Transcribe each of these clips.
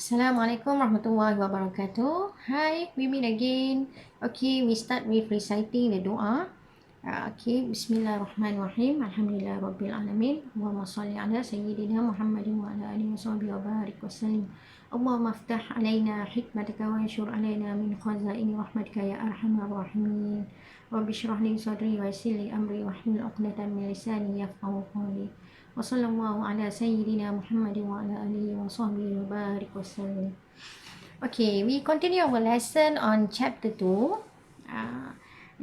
Assalamualaikum warahmatullahi wabarakatuh. Hi, we meet again. Okay, we start with reciting the doa. Okay, Bismillahirrahmanirrahim. Alhamdulillah Rabbil Alamin. Allahumma salli ala Sayyidina Muhammadin wa ala alihi wa sahbihi wa barik wa sallim. Allahumma aftah alaina hikmataka wa anshur alaina min khazaini rahmatika ya arhamar rahimin. Rabbi shrah li sadri wa yassir li amri wahlul 'uqdatam min lisani yafqahu qawli. Wa sallallahu ala Sayyidina Muhammadin wa ala alihi wa sahbihi wa barik wa sallim. Okay, we continue our lesson on chapter 2.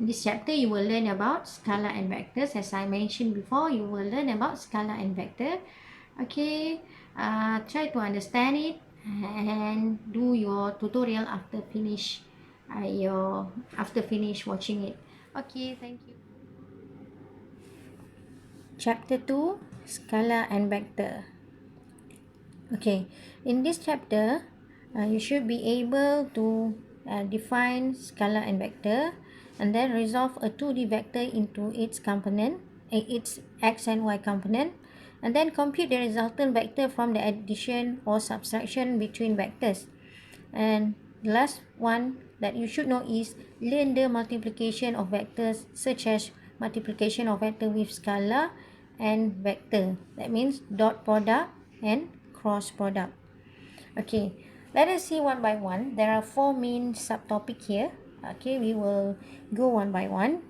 In this chapter, you will learn about scalar and vectors. As I mentioned before, you will learn about scalar and vector. Okay, try to understand it and do your tutorial after finish watching it. Okay, thank you. Chapter 2, Scalar and Vector. Okay, in this chapter, you should be able to define scalar and vector, and then resolve a 2D vector into its component, its x and y component, and then compute the resultant vector from the addition or subtraction between vectors. And the last one that you should know is learn the multiplication of vectors, such as multiplication of vector with scalar and vector. That means dot product and cross product. Okay, let us see one by one. There are 4 main subtopic here. Okay, we will go one by one.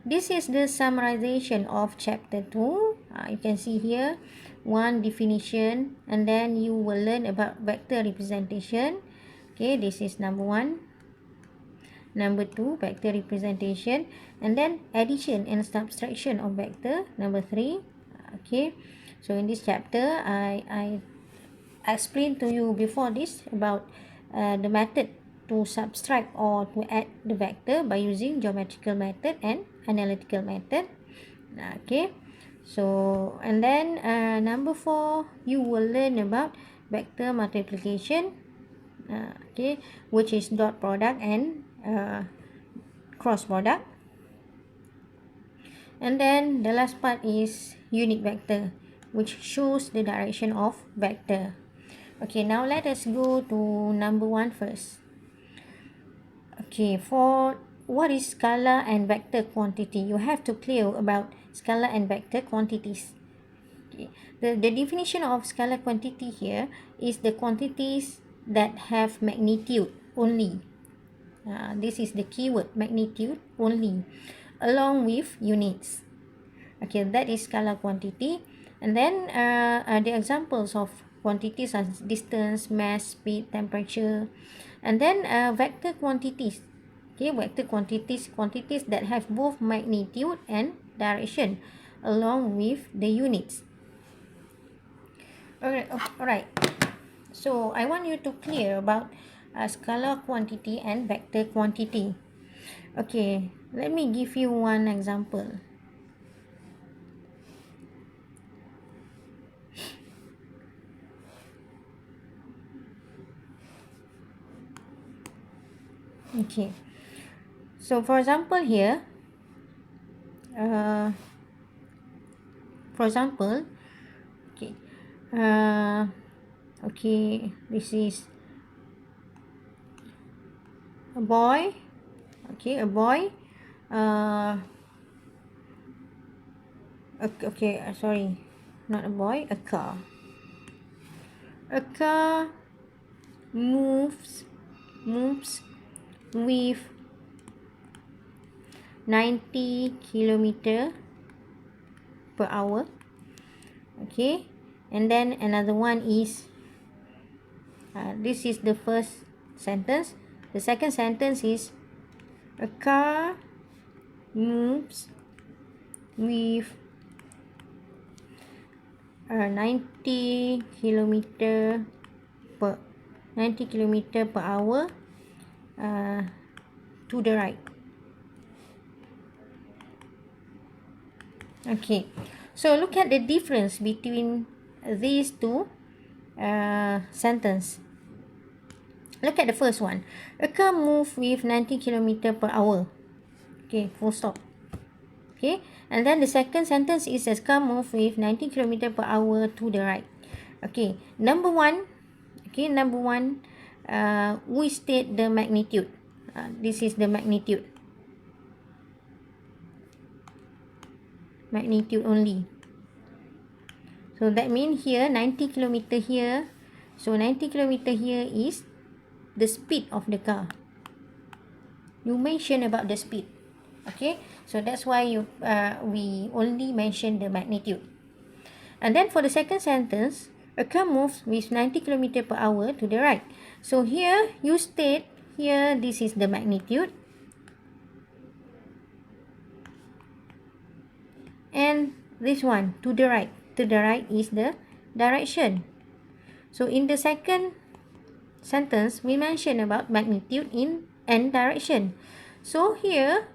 This is the summarization of chapter 2. You can see here one definition, and then you will learn about vector representation. Okay, this is number 1. Number 2, vector representation, and then addition and subtraction of vector. Number 3. Okay, so in this chapter, I explained to you before this about the method to subtract or to add the vector by using geometrical method and analytical method. Okay, so and then number 4, you will learn about vector multiplication. Okay, which is dot product and cross product. And then the last part is unit vector, which shows the direction of vector. Okay, now let us go to number 1 first. Okay, for what is scalar and vector quantity, you have to clear about scalar and vector quantities. Okay, the definition of scalar quantity here is the quantities that have magnitude only. This is the keyword, magnitude only, along with units. Okay, that is scalar quantity. And then the examples of quantities are distance, mass, speed, temperature. And then vector quantities. Okay, vector quantities that have both magnitude and direction, along with the units. Alright. So I want you to clear about scalar quantity and vector quantity. Okay, let me give you one example. Okay, so for example here, okay, this is a boy. Okay, a boy. Sorry, not a boy, a car. A car moves with 90 kilometer per hour. Okay, and then another one is this is the first sentence. The second sentence is a car moves with 90 kilometer per hour to the right. Okay, so look at the difference between these two sentences. Look at the first one. A car moves with 90 km per hour. Okay, full stop. Okay, and then the second sentence is a car moves with 90 km per hour to the right. Okay, number 1, Okay, number one, we state the magnitude. This is the magnitude. Magnitude only. So that means here 90 kilometer here. So 90 kilometer here is the speed of the car. You mention about the speed. Okay, so that's why we only mention the magnitude. And then for the second sentence, a car moves with 90 km per hour to the right. So here you state here this is the magnitude. And this one to the right. To the right is the direction. So in the second sentence, we mention about magnitude and direction. So here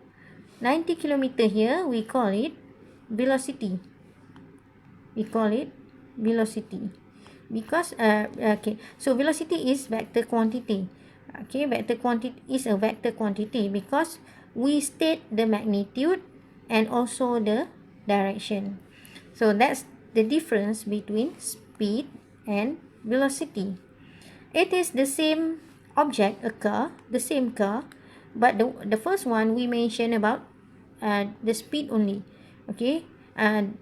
90 km here, we call it velocity. We call it velocity because okay, so velocity is vector quantity. Okay, vector quantity is a vector quantity because we state the magnitude and also the direction. So that's the difference between speed and velocity. It is the same object, a car, the same car, but the first one we mentioned about the speed only. Okay, and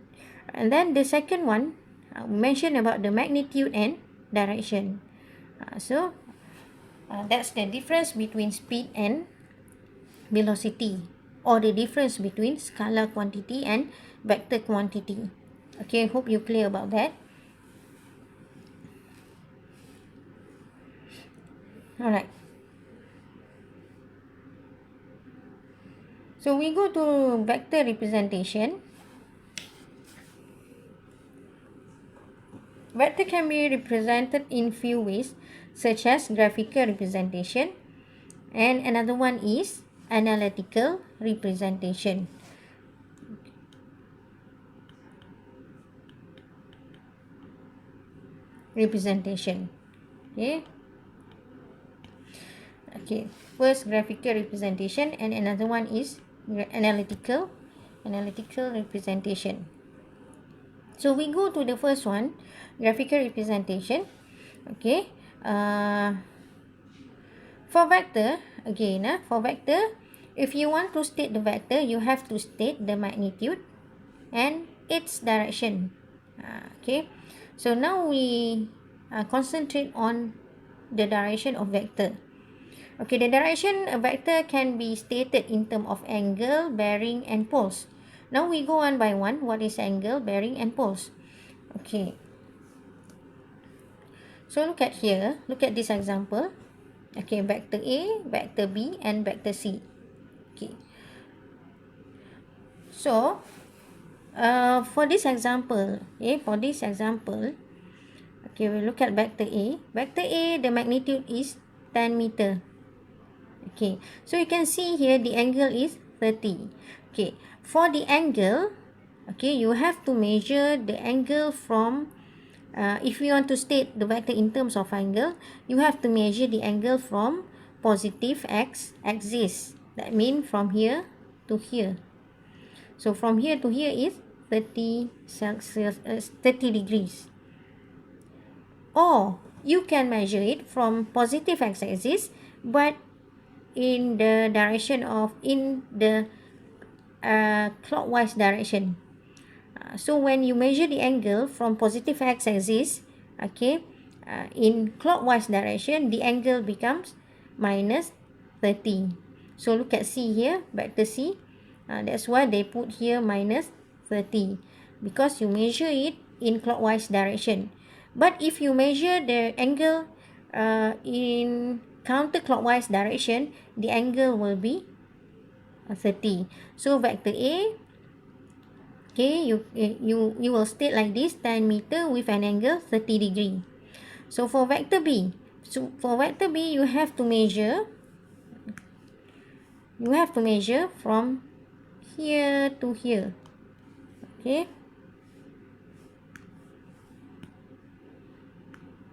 then the second one mention about the magnitude and direction. So that's the difference between speed and velocity, or the difference between scalar quantity and vector quantity. Okay, hope you clear about that. Alright. So we go to vector representation. Vector can be represented in few ways, such as graphical representation, and another one is analytical representation. Okay. Okay. First, graphical representation, and another one is analytical representation. So we go to the first one, graphical representation. Okay. For vector, again, for vector, if you want to state the vector, you have to state the magnitude and its direction. Okay. So now we concentrate on the direction of vector. Okay, the direction of vector can be stated in terms of angle, bearing, and poles. Now we go one by one. What is angle, bearing, and poles? Okay. So look at here. Look at this example. Okay, vector A, vector B, and vector C. Okay. So, for this example, okay, okay, we look at vector A. Vector A, the magnitude is 10 meter. Okay, so you can see here the angle is 30. Okay, for the angle, okay, you have to measure the angle from, if you want to state the vector in terms of angle, you have to measure the angle from positive x-axis. That means from here to here. So from here to here is 30 degrees. Or you can measure it from positive x-axis, but in the direction of, in the clockwise direction. So when you measure the angle from positive x-axis, okay, in clockwise direction, the angle becomes minus 30. So look at C here, vector C. That's why they put here minus 30, because you measure it in clockwise direction. But if you measure the angle in counterclockwise direction, the angle will be 30. So vector A, okay, you will state like this, 10 meter with an angle 30 degree. So for vector B, you have to measure from here to here. Okay.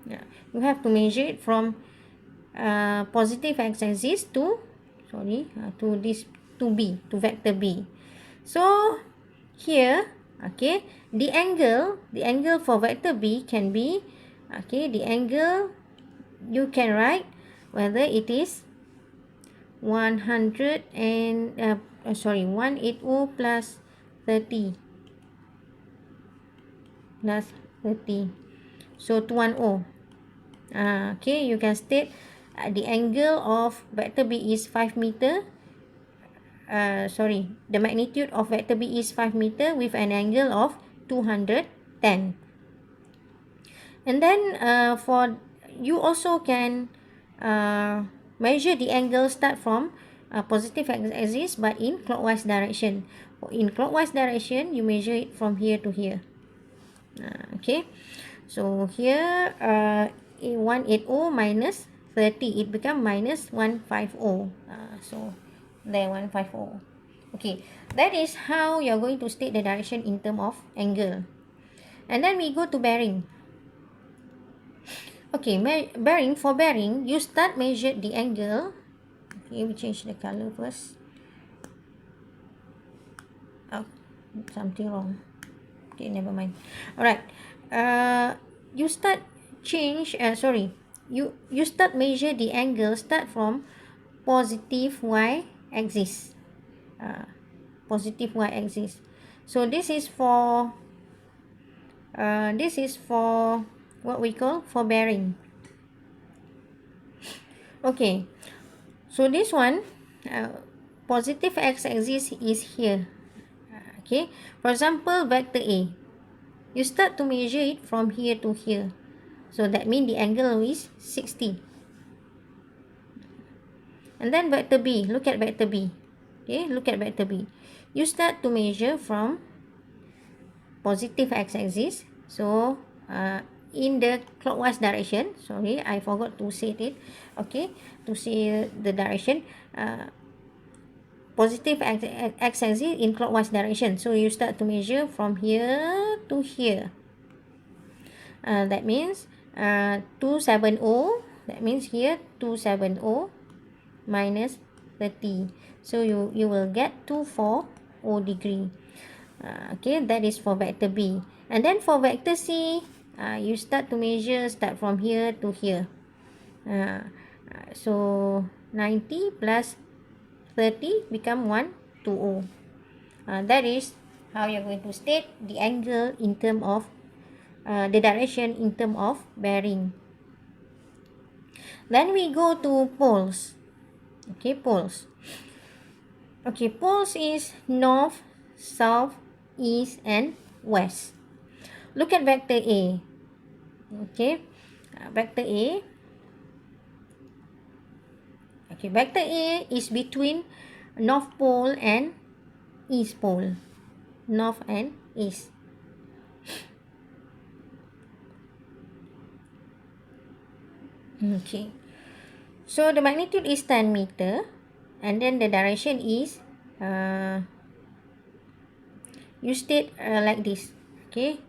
Yeah, you have to measure it from positive x-axis to B, to vector B. So here, okay, the angle for vector B can be, okay, the angle you can write whether it is 100 and 180 plus 30 plus 30, so 210. Okay, you can state the angle of vector B is 5 meter. The magnitude of vector B is 5 meter with an angle of 210. And then for you also can measure the angle start from positive axis but in clockwise direction. In clockwise direction, you measure it from here to here. Okay, so here 180 minus 30, it become minus 150. So there 150. Okay, that is how you're going to state the direction in terms of angle. And then we go to bearing. Okay, bearing, for bearing, you start measure the angle. Okay, we change the color first. Oh, something wrong. Okay, never mind. Alright, you start you start measure the angle start from positive y axis. Positive y axis. So this is for what we call for bearing. Okay, so this one positive x-axis is here. Okay, for example, vector A, you start to measure it from here to here, so that means the angle is 60. And then vector B, look at vector B. Okay, look at vector B. You start to measure from positive x-axis, so in the clockwise direction. Sorry, I forgot to say it. Okay, to say the direction, positive x-axis in clockwise direction. So you start to measure from here to here. That means 270. That means here 270 minus 30. So you will get 240 degree. Okay, that is for vector B. And then for vector C, you start to measure start from here to here. So 90 plus 30 become 120. That is how you're going to state the angle in terms of the direction in terms of bearing. Then we go to poles. Okay, poles. Okay, poles is north, south, east, and west. Look at vector A. Okay, vector A. Okay, vector A is between north pole and east pole. North and east. Okay, so the magnitude is 10 meter, and then the direction is you state like this. Okay,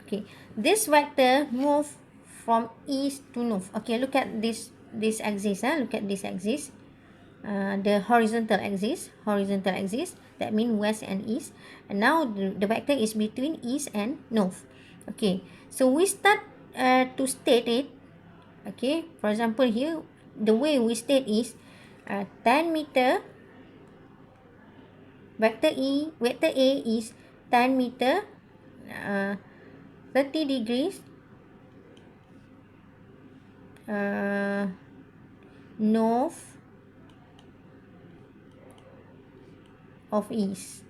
okay, this vector move from east to north. Okay, look at this axis. Look at this axis, the horizontal axis. That means west and east. And now the vector is between east and north. Okay, so we start to state it. Okay, for example, here the way we state is 10 meter. Vector A is 10 meter, 30 degrees north of east.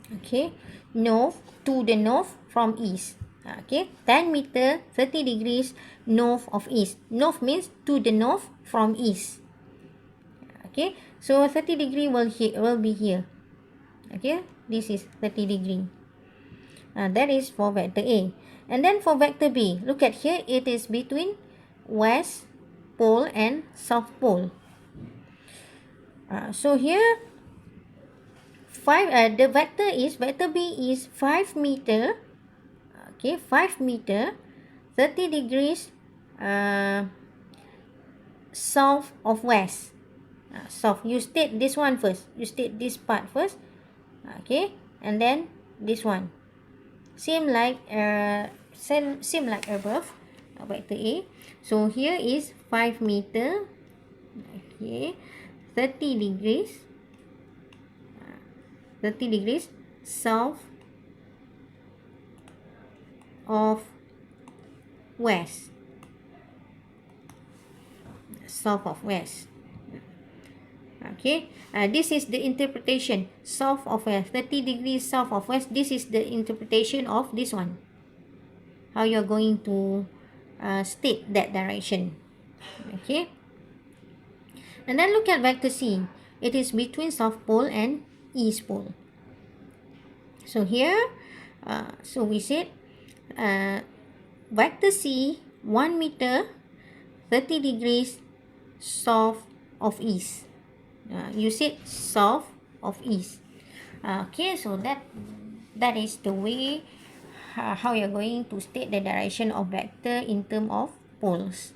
Okay, north, to the north from east. Okay, 10 meter, 30 degrees north of east. North means to the north from east. Okay, so 30 degree will be here. Okay, this is 30 degree. That is for vector A. And then for vector B, look at here, it is between west pole and south pole. So here the vector B is 5 meter. Okay, 5 meter, 30 degrees south of west. South, you state this one first. You state this part first. Okay, and then this one same like above, vector A. So here is 5 meter, okay, 30 degrees, 30 degrees south of west, south of west. Okay, this is the interpretation, south of west, 30 degrees south of west. This is the interpretation of this one, how you're going to state that direction. Okay, and then look at vector C. It is between south pole and east pole. So here, so we said vector C 1 meter 30 degrees south of east. You said south of east. Okay, so that is the way how you're going to state the direction of vector in terms of poles.